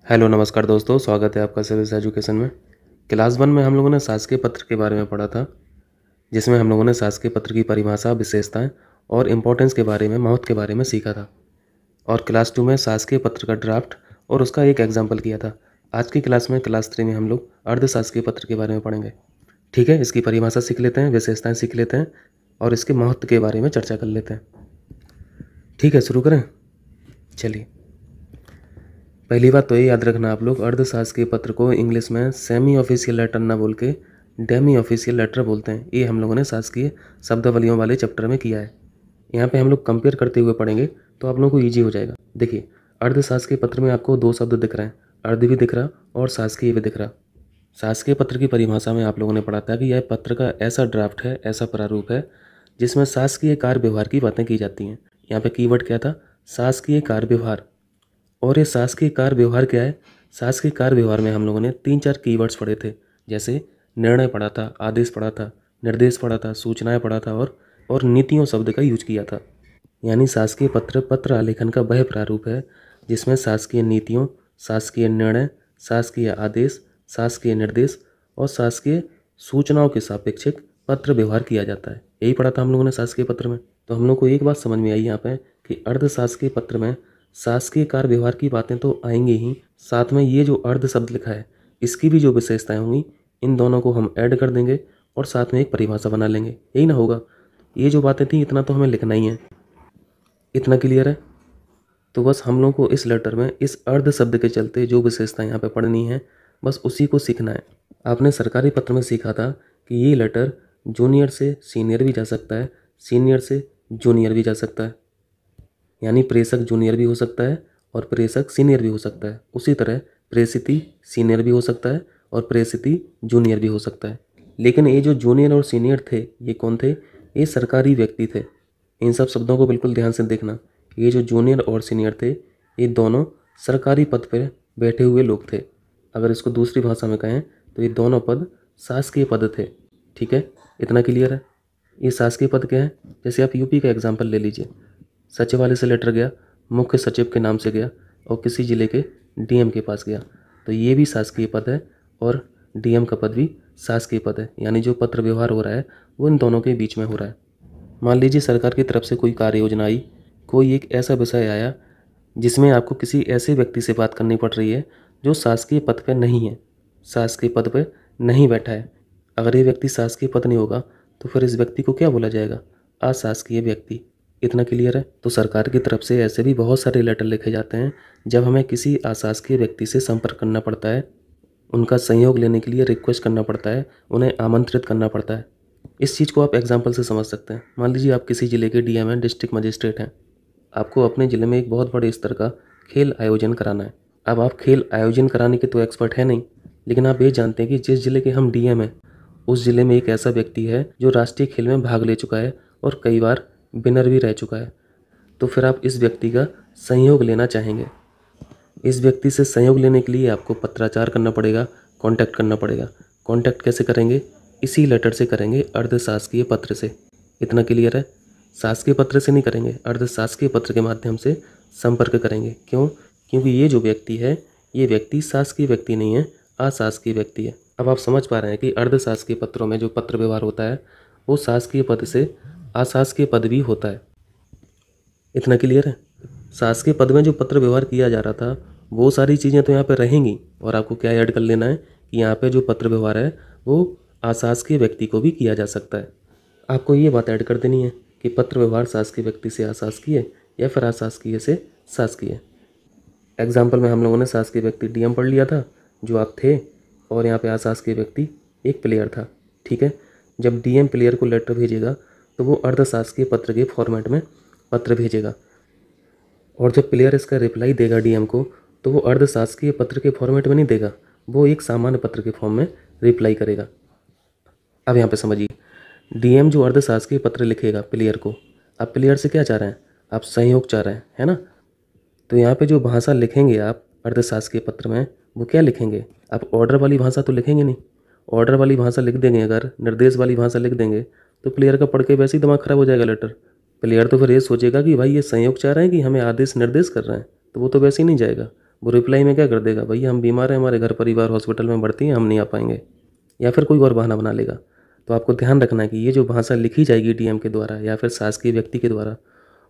Hello नमस्कार दोस्तों, स्वागत है आपका सिविल एजुकेशन में। क्लास 1 में हम लोगों ने शासकीय पत्र के बारे में पढ़ा था, जिसमें हम लोगों ने शासकीय पत्र की परिभाषा, विशेषताएं और इम्पोर्टेंस के बारे में, महत्व के बारे में सीखा था। और क्लास 2 में शासकीय पत्र का ड्राफ्ट और उसका एक एग्जाम्पल किया था। आज की क्लास में, क्लास 3 में हम लोग अर्धशासकीय पत्र के बारे में पढ़ेंगे। ठीक है, इसकी परिभाषा सीख लेते हैं, विशेषताएँ सीख लेते हैं और इसके महत्व के बारे में चर्चा कर लेते हैं। ठीक है, शुरू करें। चलिए, पहली बात तो ये याद रखना आप लोग, अर्धशासकीय पत्र को इंग्लिश में सेमी ऑफिशियल लेटर ना बोल के डेमी ऑफिशियल लेटर बोलते हैं। ये हम लोगों ने शासकीय शब्दावलियों वाले चैप्टर में किया है। यहाँ पे हम लोग कंपेयर करते हुए पढ़ेंगे तो आप लोगों को ईजी हो जाएगा। देखिए, अर्धशासकीय पत्र में आपको दो शब्द दिख रहे हैं, अर्ध भी दिख रहा और शासकीय भी दिख रहा। शासकीय पत्र की परिभाषा में आप लोगों ने पढ़ा था कि यह पत्र का ऐसा ड्राफ्ट है, ऐसा प्रारूप है जिसमें शासकीय कार्य व्यवहार की बातें की जाती हैं। यहाँ पे कीवर्ड क्या था? शासकीय कार्य व्यवहार। और ये शासकीय कार्य व्यवहार क्या है? शासकीय कार्य व्यवहार में हम लोगों ने 3-4 कीवर्ड्स पढ़े थे, जैसे निर्णय पढ़ा था, आदेश पढ़ा था, निर्देश पढ़ा था, सूचनाएं पढ़ा था और नीतियों शब्द का यूज किया था। यानी शासकीय पत्र आलेखन का वह प्रारूप है जिसमें शासकीय नीतियों, शासकीय निर्णय, शासकीय आदेश, शासकीय निर्देश और शासकीय सूचनाओं के सापेक्षिक पत्र व्यवहार किया जाता है। यही पढ़ा था हम लोगों ने शासकीय पत्र में। तो हम लोग को एक बात समझ में आई यहाँ पे कि अर्धशासकीय पत्र में शासकीय कार्य व्यवहार की बातें तो आएंगी ही, साथ में ये जो अर्ध शब्द लिखा है इसकी भी जो विशेषताएं होंगी, इन दोनों को हम ऐड कर देंगे और साथ में एक परिभाषा बना लेंगे। यही ना होगा? ये जो बातें थी, इतना तो हमें लिखना ही है। इतना क्लियर है? तो बस हम लोगों को इस लेटर में इस अर्ध शब्द के चलते जो विशेषताएं यहाँ पे पढ़नी है, बस उसी को सीखना है। आपने सरकारी पत्र में सीखा था कि ये लेटर जूनियर से सीनियर भी जा सकता है, सीनियर से जूनियर भी जा सकता है। यानी प्रेषक जूनियर भी हो सकता है और प्रेषक सीनियर भी हो सकता है। उसी तरह प्रेषिती सीनियर भी हो सकता है और प्रेषिती जूनियर भी हो सकता है। लेकिन ये जो जूनियर और सीनियर थे, ये कौन थे? ये सरकारी व्यक्ति थे। इन सब शब्दों को बिल्कुल ध्यान से देखना। ये जो जूनियर और सीनियर थे, ये दोनों सरकारी पद पर बैठे हुए लोग थे। अगर इसको दूसरी भाषा में कहें तो ये दोनों पद शासकीय पद थे। ठीक है, इतना क्लियर है? ये शासकीय पद क्या है? जैसे आप यूपी का एग्जाम्पल ले लीजिए। सचिवालय से लेटर गया, मुख्य सचिव के नाम से गया और किसी जिले के डीएम के पास गया, तो ये भी शासकीय पद है और डीएम का पद भी शासकीय पद है। यानी जो पत्र व्यवहार हो रहा है वो इन दोनों के बीच में हो रहा है। मान लीजिए सरकार की तरफ से कोई कार्य योजना आई, कोई एक ऐसा विषय आया जिसमें आपको किसी ऐसे व्यक्ति से बात करनी पड़ रही है जो शासकीय पद पर नहीं है, शासकीय पद पर नहीं बैठा है। अगर ये व्यक्ति शासकीय पद नहीं होगा तो फिर इस व्यक्ति को क्या बोला जाएगा? अशासकीय व्यक्ति। इतना क्लियर है? तो सरकार की तरफ से ऐसे भी बहुत सारे लेटर लिखे जाते हैं जब हमें किसी अशासकीय व्यक्ति से संपर्क करना पड़ता है, उनका सहयोग लेने के लिए रिक्वेस्ट करना पड़ता है, उन्हें आमंत्रित करना पड़ता है। इस चीज़ को आप एग्जाम्पल से समझ सकते हैं। मान लीजिए आप किसी ज़िले के डीएम हैं, डिस्ट्रिक्ट मजिस्ट्रेट हैं। आपको अपने ज़िले में एक बहुत बड़े स्तर का खेल आयोजन कराना है। अब आप खेल आयोजन कराने के तो एक्सपर्ट है नहीं, लेकिन आप ये जानते हैं कि जिस ज़िले के हम डीएम हैं उस ज़िले में एक ऐसा व्यक्ति है जो राष्ट्रीय खेल में भाग ले चुका है और कई बार विनर भी रह चुका है। तो फिर आप इस व्यक्ति का सहयोग लेना चाहेंगे। इस व्यक्ति से सहयोग लेने के लिए आपको पत्राचार करना पड़ेगा, कांटेक्ट करना पड़ेगा। कांटेक्ट कैसे करेंगे? इसी लेटर से करेंगे, अर्धशासकीय पत्र से। इतना क्लियर है? शासकीय पत्र से नहीं करेंगे, अर्धशासकीय पत्र के माध्यम से संपर्क करेंगे। क्यों? क्योंकि ये जो व्यक्ति है, ये व्यक्ति शासकीय व्यक्ति नहीं है, अशासकीय व्यक्ति है। अब आप समझ पा रहे हैं कि अर्धशासकीय पत्रों में जो पत्र व्यवहार होता है वो शासकीय पद से अशासकीय पद भी होता है। इतना क्लियर है? शासकीय पद में जो पत्र व्यवहार किया जा रहा था वो सारी चीज़ें तो यहाँ पे रहेंगी, और आपको क्या ऐड कर लेना है कि यहाँ पे जो पत्र व्यवहार है वो अशासकीय व्यक्ति को भी किया जा सकता है। आपको ये बात ऐड कर देनी है कि पत्र व्यवहार शासकीय व्यक्ति से अशासकीय या फिर अशासकीय से शासकीय। एग्जाम्पल में हम लोगों ने शासकीय व्यक्ति डीएम पढ़ लिया था जो आप थे, और यहाँ पे अशासकीय व्यक्ति एक प्लेयर था। ठीक है, जब डीएम प्लेयर को लेटर भेजेगा तो वो अर्धशासकीय पत्र के फॉर्मेट में पत्र भेजेगा, और जब प्लेयर इसका रिप्लाई देगा डीएम को तो वो अर्धशासकीय पत्र के फॉर्मेट में नहीं देगा, वो एक सामान्य पत्र के फॉर्म में रिप्लाई करेगा। अब यहाँ पे समझिए, डीएम जो अर्धशासकीय पत्र लिखेगा प्लेयर को, आप प्लेयर से क्या चाह रहे हैं? आप सहयोग चाह रहे हैं, है ना? तो यहाँ पे जो भाषा लिखेंगे आप अर्थशास्त्र के पत्र में, वो क्या लिखेंगे? आप ऑर्डर वाली भाषा तो लिखेंगे नहीं। ऑर्डर वाली भाषा लिख देंगे, अगर निर्देश वाली भाषा लिख देंगे तो प्लेयर का पढ़ के वैसे ही दिमाग खराब हो जाएगा लेटर। प्लेयर तो फिर ये सोचेगा कि भाई ये संयोग चाह रहे हैं कि हमें आदेश निर्देश कर रहे हैं, तो वो तो वैसे ही नहीं जाएगा। वो रिप्लाई में क्या कर देगा, भैया हम बीमार हैं, हमारे घर परिवार हॉस्पिटल में भर्ती हैं, हम नहीं आ पाएंगे, या फिर कोई और बहाना बना लेगा। तो आपको ध्यान रखना है कि ये जो भाषा लिखी जाएगी डीएम के द्वारा या फिर शासकीय व्यक्ति के द्वारा,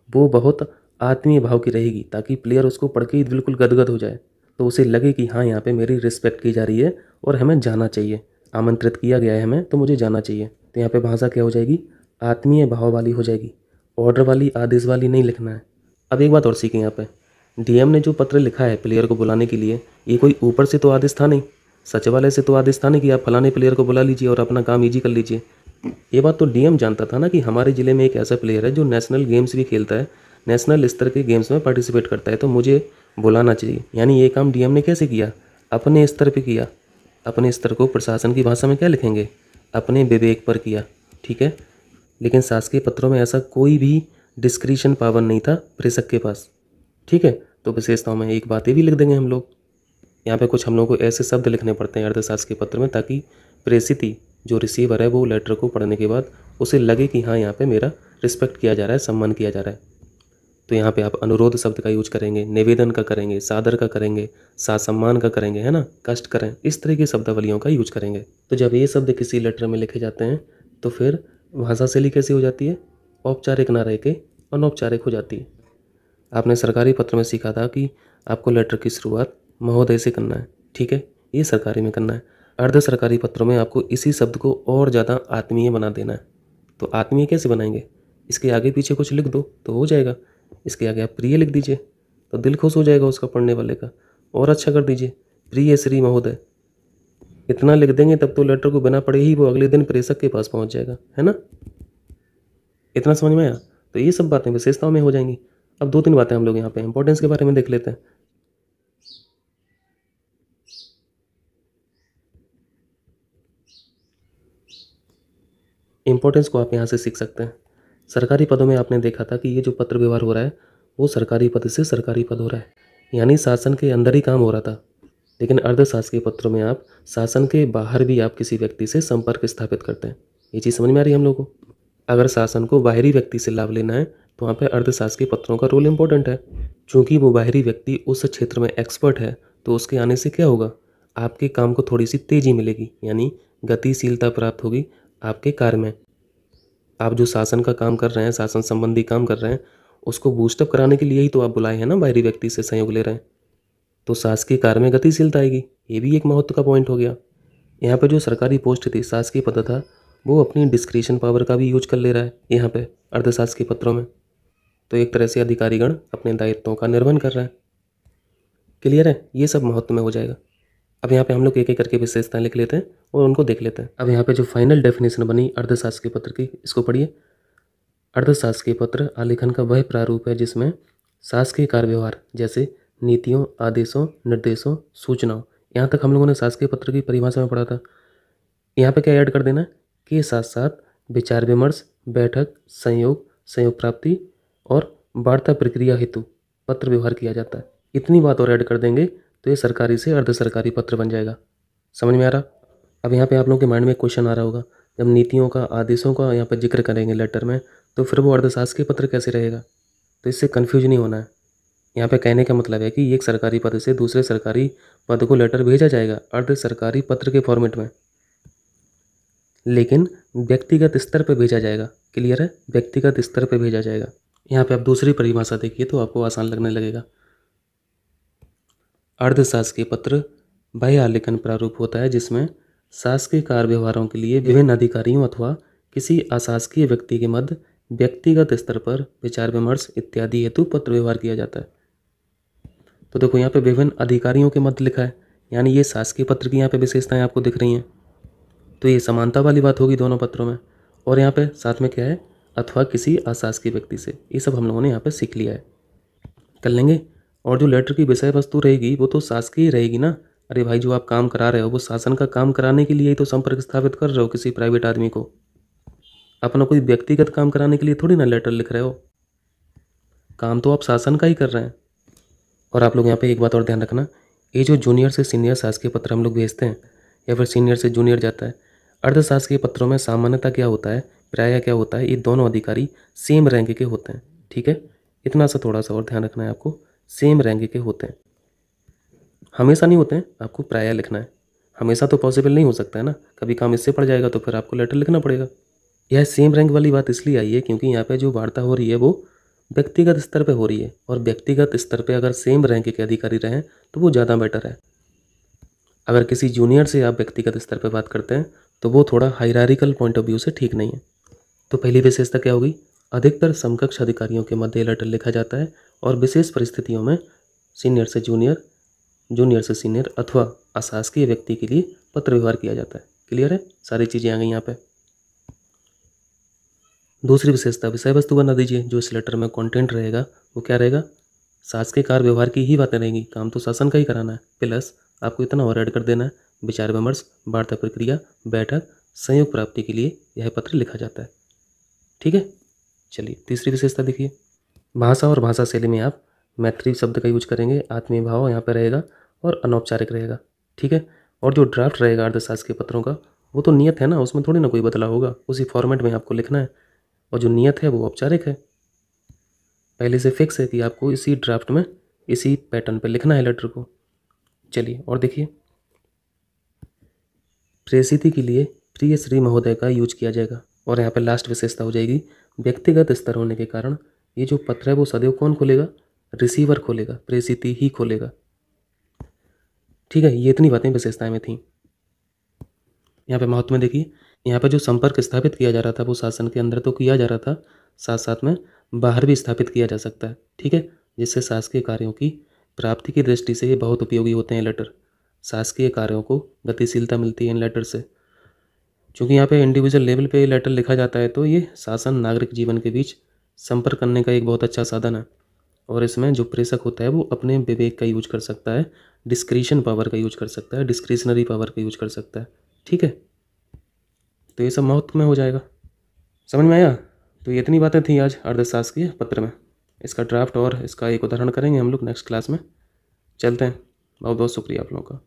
वो बहुत आत्मीय भाव की रहेगी, ताकि प्लेयर उसको पढ़ के ही बिल्कुल गदगद हो जाए, तो उसे लगे कि हाँ यहाँ पे मेरी रिस्पेक्ट की जा रही है और हमें जाना चाहिए, आमंत्रित किया गया है हमें, तो मुझे जाना चाहिए। तो यहाँ पे भाषा क्या हो जाएगी, आत्मीय भाव वाली हो जाएगी, ऑर्डर वाली, आदेश वाली नहीं लिखना है। अब एक बात और सीखें, यहाँ पे डीएम ने जो पत्र लिखा है प्लेयर को बुलाने के लिए, ये कोई ऊपर से तो आदेश था नहीं, सचिवालय से तो आदेश था नहीं कि आप फलाने प्लेयर को बुला लीजिए और अपना काम ईजी कर लीजिए। ये बात तो डीएम जानता था ना कि हमारे ज़िले में एक ऐसा प्लेयर है जो नेशनल गेम्स भी खेलता है, नेशनल स्तर के गेम्स में पार्टिसिपेट करता है, तो मुझे बुलाना चाहिए। यानी ये काम डीएम ने कैसे किया, अपने स्तर पे किया। अपने स्तर को प्रशासन की भाषा में क्या लिखेंगे, अपने विवेक पर किया, ठीक है। लेकिन शासकीय पत्रों में ऐसा कोई भी डिस्क्रिशन पावर नहीं था प्रेषक के पास, ठीक है। तो विशेषताओं में एक बात ये भी लिख देंगे हम लोग, यहाँ पे कुछ हम लोगों को ऐसे शब्द लिखने पड़ते हैं अर्थशास्त्र के पत्र में, ताकि प्रेषित जो रिसीवर है वो लेटर को पढ़ने के बाद उसे लगे कि हाँ यहाँ पे मेरा रिस्पेक्ट किया जा रहा है, सम्मान किया जा रहा है। तो यहाँ पे आप अनुरोध शब्द का यूज करेंगे, निवेदन का करेंगे, सादर का करेंगे, सम्मान का करेंगे, है ना, कष्ट करें, इस तरह की शब्दावलियों का यूज करेंगे। तो जब ये शब्द किसी लेटर में लिखे जाते हैं तो फिर भाषा शैली कैसी हो जाती है, औपचारिक ना रह के अनौपचारिक हो जाती है। आपने सरकारी पत्र में सीखा था कि आपको लेटर की शुरुआत महोदय से करना है, ठीक है, ये सरकारी में करना है। अर्ध सरकारी पत्रों में आपको इसी शब्द को और ज़्यादा आत्मीय बना देना है। तो आत्मीय कैसे बनाएंगे, इसके आगे पीछे कुछ लिख दो तो हो जाएगा। इसके आगे आप प्रिय लिख दीजिए तो दिल खुश हो जाएगा उसका पढ़ने वाले का, और अच्छा कर दीजिए प्रिय श्री महोदय। इतना लिख देंगे तब तो लेटर को बिना पढ़े ही वो अगले दिन प्रेषक के पास पहुंच जाएगा, है ना। इतना समझ में आया। तो ये सब बातें विशेषताओं में हो जाएंगी। अब 2-3 बातें हम लोग यहाँ पे इंपॉर्टेंस के बारे में देख लेते हैं। इंपॉर्टेंस को आप यहाँ से सीख सकते हैं। सरकारी पदों में आपने देखा था कि ये जो पत्र व्यवहार हो रहा है वो सरकारी पद से सरकारी पद हो रहा है, यानी शासन के अंदर ही काम हो रहा था। लेकिन अर्धशासकीय पत्रों में आप शासन के बाहर भी आप किसी व्यक्ति से संपर्क स्थापित करते हैं। ये चीज़ समझ में आ रही है हम लोग को। अगर शासन को बाहरी व्यक्ति से लाभ लेना है तो वहाँ पर अर्धशासकीय पत्रों का रोल इंपॉर्टेंट है। चूँकि वो बाहरी व्यक्ति उस क्षेत्र में एक्सपर्ट है, तो उसके आने से क्या होगा, आपके काम को थोड़ी सी तेज़ी मिलेगी, यानी गतिशीलता प्राप्त होगी आपके कार्य में। आप जो शासन का काम कर रहे हैं, शासन संबंधी काम कर रहे हैं, उसको बूस्टअप कराने के लिए ही तो आप बुलाए हैं ना, बाहरी व्यक्ति से सहयोग ले रहे हैं, तो शासकीय कार्य में गतिशीलता आएगी। ये भी एक महत्व का पॉइंट हो गया। यहाँ पे जो सरकारी पोस्ट थी, शासकीय पद था, वो अपनी डिस्क्रिशन पावर का भी यूज कर ले रहा है यहाँ पे अर्धशासकीय पत्रों में। तो एक तरह से अधिकारीगण अपने दायित्वों का निर्वहन कर रहा है। क्लियर है, ये सब महत्व में हो जाएगा। अब यहाँ पे हम लोग एक एक करके विशेषताएं लिख लेते हैं और उनको देख लेते हैं। अब यहाँ पे जो फाइनल डेफिनेशन बनी अर्धशासकीय पत्र की, इसको पढ़िए। अर्धशासकीय पत्र आलेखन का वह प्रारूप है जिसमें शासकीय कार्य व्यवहार जैसे नीतियों, आदेशों, निर्देशों, सूचनाओं, यहाँ तक हम लोगों ने शासकीय पत्र की परिभाषा में पढ़ा था। यहाँ पे क्या ऐड कर देना है, के साथ साथ विचार विमर्श, बैठक, संयोग, संयोग प्राप्ति और वार्ता प्रक्रिया हेतु पत्र व्यवहार किया जाता है। इतनी बात और ऐड कर देंगे तो ये सरकारी से अर्ध सरकारी पत्र बन जाएगा। समझ में आ रहा। अब यहाँ पे आप लोगों के माइंड में क्वेश्चन आ रहा होगा, जब नीतियों का, आदेशों का यहाँ पर जिक्र करेंगे लेटर में, तो फिर वो अर्धशासकीय पत्र कैसे रहेगा। तो इससे कन्फ्यूज नहीं होना है। यहाँ पे कहने का मतलब है कि एक सरकारी पद से दूसरे सरकारी पद को लेटर भेजा जाएगा अर्ध सरकारी पत्र के फॉर्मेट में, लेकिन व्यक्तिगत स्तर पर भेजा जाएगा। क्लियर है, व्यक्तिगत स्तर पर भेजा जाएगा। यहाँ पे आप दूसरी परिभाषा देखिए तो आपको आसान लगने लगेगा। अर्धशासकीय पत्र बाह्य आलेखन प्रारूप होता है जिसमें शासकीय कार्य व्यवहारों के लिए विभिन्न अधिकारियों अथवा किसी अशासकीय व्यक्ति के मध्य व्यक्तिगत स्तर पर विचार विमर्श इत्यादि हेतु पत्र व्यवहार किया जाता है। तो देखो यहाँ पे विभिन्न अधिकारियों के मध्य लिखा है, यानी ये शासकीय पत्र की यहाँ पे विशेषताएं आपको दिख रही हैं। तो ये समानता वाली बात होगी दोनों पत्रों में। और यहाँ पे साथ में क्या है, अथवा किसी अशासकीय व्यक्ति से। ये सब हम लोगों ने यहाँ पे सीख लिया है, कर लेंगे। और जो लेटर की विषय वस्तु रहेगी वो तो शासकीय रहेगी ना। अरे भाई, जो आप काम करा रहे हो वो शासन का काम कराने के लिए ही तो संपर्क स्थापित कर रहे हो किसी प्राइवेट आदमी को। अपना कोई व्यक्तिगत काम कराने के लिए थोड़ी ना लेटर लिख रहे हो, काम तो आप शासन का ही कर रहे हैं। और आप लोग यहाँ पे एक बात और ध्यान रखना, ये जो जूनियर से सीनियर शासकीय पत्र हम लोग भेजते हैं या फिर सीनियर से जूनियर जाता है, अर्धशासकीय पत्रों में सामान्यता क्या होता है, प्रायः क्या होता है, ये दोनों अधिकारी सेम रैंक के होते हैं। ठीक है, इतना सा थोड़ा सा और ध्यान रखना है आपको, सेम रैंक के होते हैं। हमेशा नहीं होते हैं, आपको प्रायः लिखना है। हमेशा तो पॉसिबल नहीं हो सकता है ना, कभी काम इससे पड़ जाएगा तो फिर आपको लेटर लिखना पड़ेगा। यह सेम रैंक वाली बात इसलिए आई है क्योंकि यहाँ पे जो वार्ता हो रही है वो व्यक्तिगत स्तर पे हो रही है, और व्यक्तिगत स्तर पे अगर सेम रैंक के अधिकारी रहें तो वो ज़्यादा बेटर है। अगर किसी जूनियर से आप व्यक्तिगत स्तर पे बात करते हैं तो वो थोड़ा हायरार्किकल पॉइंट ऑफ व्यू से ठीक नहीं है। तो पहली विशेषता क्या होगी, अधिकतर समकक्ष अधिकारियों के मध्य लेटर लिखा जाता है और विशेष परिस्थितियों में सीनियर से जूनियर, जूनियर से सीनियर अथवा अशासकीय व्यक्ति के लिए पत्र व्यवहार किया जाता है। क्लियर है, सारी चीज़ें आ गई यहाँ पे। दूसरी विशेषता विषय वस्तु बना दीजिए। जो इस लेटर में कंटेंट रहेगा वो क्या रहेगा, शासकीय कार्य व्यवहार की ही बातें रहेंगी, काम तो शासन का ही कराना है। प्लस आपको इतना और ऐड कर देना है, विचार विमर्श, वार्ता प्रक्रिया, बैठक, संयोग प्राप्ति के लिए यह पत्र लिखा जाता है। ठीक है, चलिए तीसरी विशेषता देखिए। भाषा और भाषा शैली में आप मैत्री शब्द का यूज करेंगे, आत्मीय भाव यहाँ पर रहेगा और अनौपचारिक रहेगा। ठीक है, और जो ड्राफ्ट रहेगा अर्धशासकीय पत्रों का वो तो नियत है ना, उसमें थोड़ी ना कोई बदलाव होगा, उसी फॉर्मेट में आपको लिखना है। और जो नियत है वो औपचारिक है, पहले से फिक्स है कि आपको इसी ड्राफ्ट में इसी पैटर्न पे लिखना है लेटर को। चलिए और देखिए, प्रेषिति के लिए प्रिय श्री महोदय का यूज किया जाएगा। और यहाँ पे लास्ट विशेषता हो जाएगी, व्यक्तिगत स्तर होने के कारण ये जो पत्र है वो सदैव कौन खोलेगा, रिसीवर खोलेगा, प्रेषिति ही खोलेगा। ठीक है, ये इतनी बातें विशेषताएं में थी। यहाँ पे महत्व में देखिए, यहाँ पे जो संपर्क स्थापित किया जा रहा था वो शासन के अंदर तो किया जा रहा था, साथ साथ में बाहर भी स्थापित किया जा सकता है। ठीक है, जिससे शासकीय कार्यों की प्राप्ति की दृष्टि से ये बहुत उपयोगी होते हैं लेटर। शासकीय कार्यों को गतिशीलता मिलती है इन लेटर से। चूँकि यहाँ पे इंडिविजुअल लेवल पे लेटर लिखा जाता है तो ये शासन नागरिक जीवन के बीच संपर्क करने का एक बहुत अच्छा साधन है। और इसमें जो प्रेषक होता है वो अपने विवेक का यूज कर सकता है, डिस्क्रिशन पावर का यूज कर सकता है, डिस्क्रिशनरी पावर का यूज कर सकता है। ठीक है, तो ये सब महत्व में हो जाएगा। समझ में आया? तो ये इतनी बातें थी आज अर्धशासकीय पत्र में। इसका ड्राफ्ट और इसका एक उदाहरण करेंगे हम लोग नेक्स्ट क्लास में। चलते हैं, बहुत बहुत शुक्रिया आप लोगों का।